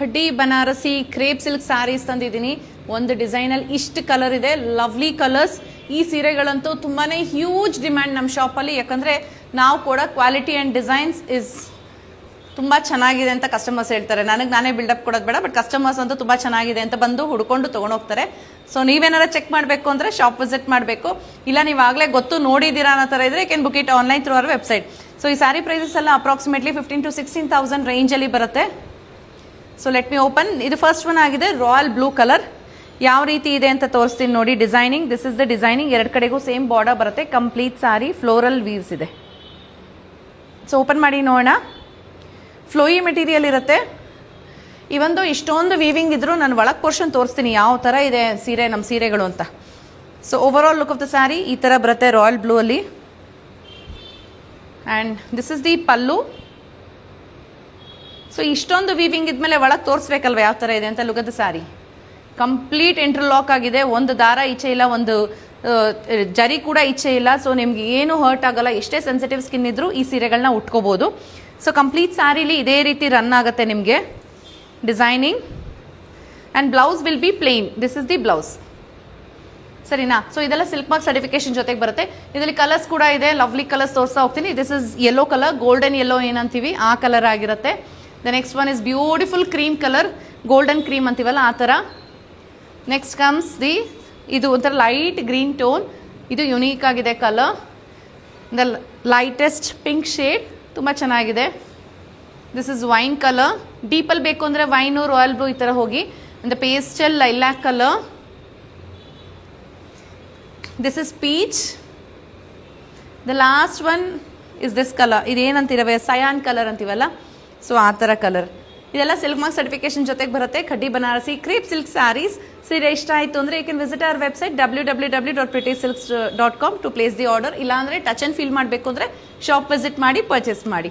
ಕಡ್ಡಿ Banarasi crepe silk saris ತಂದಿದ್ದೀನಿ. ಒಂದು ಡಿಸೈನಲ್ಲಿ ಇಷ್ಟು ಕಲರ್ ಇದೆ, ಲವ್ಲಿ ಕಲರ್ಸ್. ಈ ಸೀರೆಗಳಂತೂ ತುಂಬಾನೇ ಹ್ಯೂಜ್ ಡಿಮ್ಯಾಂಡ್ ನಮ್ಮ ಶಾಪಲ್ಲಿ, ಯಾಕಂದ್ರೆ ನಾವು ಕೂಡ ಕ್ವಾಲಿಟಿ ಆ್ಯಂಡ್ ಡಿಸೈನ್ಸ್ ಇಸ್ ತುಂಬ ಚೆನ್ನಾಗಿದೆ ಅಂತ ಕಸ್ಟಮರ್ಸ್ ಹೇಳ್ತಾರೆ. ನನಗೆ ನಾನೇ ಬಿಲ್ಡಪ್ ಕೊಡೋದು ಬೇಡ, ಬಟ್ ಕಸ್ಟಮರ್ಸ್ ಅಂತೂ ತುಂಬ ಚೆನ್ನಾಗಿದೆ ಅಂತ ಬಂದು ಹುಡ್ಕೊಂಡು ತೊಗೊಂಡೋಗ್ತಾರೆ. ಸೊ ನೀವೇನಾರ ಚೆಕ್ ಮಾಡಬೇಕು ಅಂದರೆ ಶಾಪ್ ವಿಸಿಟ್ ಮಾಡಬೇಕು, ಇಲ್ಲ ನೀವಾಗಲೇ ಗೊತ್ತು ನೋಡಿದ್ದೀರಾ ಅನ್ನೋ ಥರ ಇದ್ರೆ can book it online through our website. So ಈ ಸ್ಯಾರಿ ಪ್ರೈಸಸ್ ಎಲ್ಲ ಅಪ್ರಾಕ್ಸಿಮೇಟ್ಲಿ 15,000 to 16,000 ರೇಂಜಲ್ಲಿ ಬರುತ್ತೆ. So let me open. ಇದು ಫಸ್ಟ್ ಒನ್ ಆಗಿದೆ, ರಾಯಲ್ ಬ್ಲೂ ಕಲರ್. ಯಾವ ರೀತಿ ಇದೆ ಅಂತ ತೋರಿಸ್ತೀನಿ ನೋಡಿ. Designing, this is the designing. ಎರಡು ಕಡೆಗೂ ಸೇಮ್ ಬಾರ್ಡರ್ ಬರುತ್ತೆ. ಕಂಪ್ಲೀಟ್ ಸ್ಯಾರಿ ಫ್ಲೋರಲ್ ವೀವ್ಸ್ ಇದೆ. ಸೊ ಓಪನ್ ಮಾಡಿ ನೋಡೋಣ. ಫ್ಲೋಯಿ ಮೆಟೀರಿಯಲ್ ಇರುತ್ತೆ. ಇವೊಂದು ಇಷ್ಟೊಂದು ವೀವಿಂಗ್ ಇದ್ರೂ ನಾನು ಒಳಗೆ ಪೋರ್ಷನ್ ತೋರಿಸ್ತೀನಿ ಯಾವ ಥರ ಇದೆ ಸೀರೆ, ನಮ್ಮ ಸೀರೆಗಳು ಅಂತ. So over all look of the sari ಈ ಥರ ಬರುತ್ತೆ ರಾಯಲ್ ಬ್ಲೂ ಅಲ್ಲಿ. And this is the pallu. So ಇಷ್ಟೊಂದು ವೀವಿಂಗ್ ಇದ್ಮೇಲೆ ಒಳಗೆ ತೋರಿಸ್ಬೇಕಲ್ವ ಯಾವ ಥರ ಇದೆ ಅಂತ. Look of the sari complete interlock ಆಗಿದೆ. ಒಂದು ದಾರ ಈಚೆ ಇಲ್ಲ, ಒಂದು ಜರಿ ಕೂಡ ಈಚೆ ಇಲ್ಲ. ಸೊ ನಿಮ್ಗೆ ಏನು ಹರ್ಟ್ ಆಗಲ್ಲ. ಎಷ್ಟೇ ಸೆನ್ಸಿಟಿವ್ ಸ್ಕಿನ್ ಇದ್ರೂ ಈ ಸೀರೆಗಳನ್ನ ಉಟ್ಕೋಬೋದು. ಸೊ ಕಂಪ್ಲೀಟ್ ಸ್ಯಾರಿಲಿ ಇದೇ ರೀತಿ ರನ್ ಆಗುತ್ತೆ ನಿಮಗೆ designing. And blouse will be plain. This is the blouse, ಸರಿನಾ? ಸೊ ಇದೆಲ್ಲ ಸಿಲ್ಕ್ ಮಾರ್ಕ್ ಸರ್ಟಿಫಿಕೇಶನ್ ಜೊತೆಗೆ ಬರುತ್ತೆ. ಇದರಲ್ಲಿ ಕಲರ್ಸ್ ಕೂಡ ಇದೆ, ಲವ್ಲಿ ಕಲರ್ಸ್ ತೋರಿಸ್ತಾ ಹೋಗ್ತೀನಿ. This is yellow colour, golden yellow ಏನಂತೀವಿ ಆ ಕಲರ್ ಆಗಿರುತ್ತೆ. The next one is beautiful cream colour, golden cream ಅಂತೀವಲ್ಲ ಆ ಥರ. ನೆಕ್ಸ್ಟ್ ಕಮ್ಸ್ ದಿ, ಇದು ಒಂಥರ ಲೈಟ್ ಗ್ರೀನ್ ಟೋನ್. ಇದು ಯುನೀಕ್ ಆಗಿದೆ colour, the lightest pink shade, ತುಂಬ ಚೆನ್ನಾಗಿದೆ. This is wine colour. ಡೀಪಲ್ಲಿ ಬೇಕು ಅಂದರೆ ವೈನು, ರಾಯಲ್ ಬ್ಲೂ ಈ ಥರ ಹೋಗಿ. The pastel lilac colour. This is peach. The last one is this colour. ಇದೇನಂತೀರವೆ, scion colour ಅಂತೀವಲ್ಲ, ಸೊ ಆ ಥರ ಕಲರ್. ಇದೆಲ್ಲ ಸಿಲ್ಕ್ ಮಾರ್ಕ್ ಸರ್ಟಿಫಿಕೇಶನ್ ಜೊತೆಗೆ ಬರುತ್ತೆ. ಕಡ್ಡಿ ಬನಾರಸಿ ಕ್ರೇಪ್ ಸಿಲ್ಕ್ ಸ್ಯಾರೀಸ್. ಸೀರೆ ಇಷ್ಟ ಆಯಿತು ಅಂದರೆ you can visit our website www.prettysilks.com to place the order. ಇಲ್ಲಾಂದರೆ ಟಚ್ ಆ್ಯಂಡ್ ಫೀಲ್ ಮಾಡಬೇಕು ಅಂದರೆ ಶಾಪ್ ವಿಸಿಟ್ ಮಾಡಿ ಪರ್ಚೇಸ್ ಮಾಡಿ.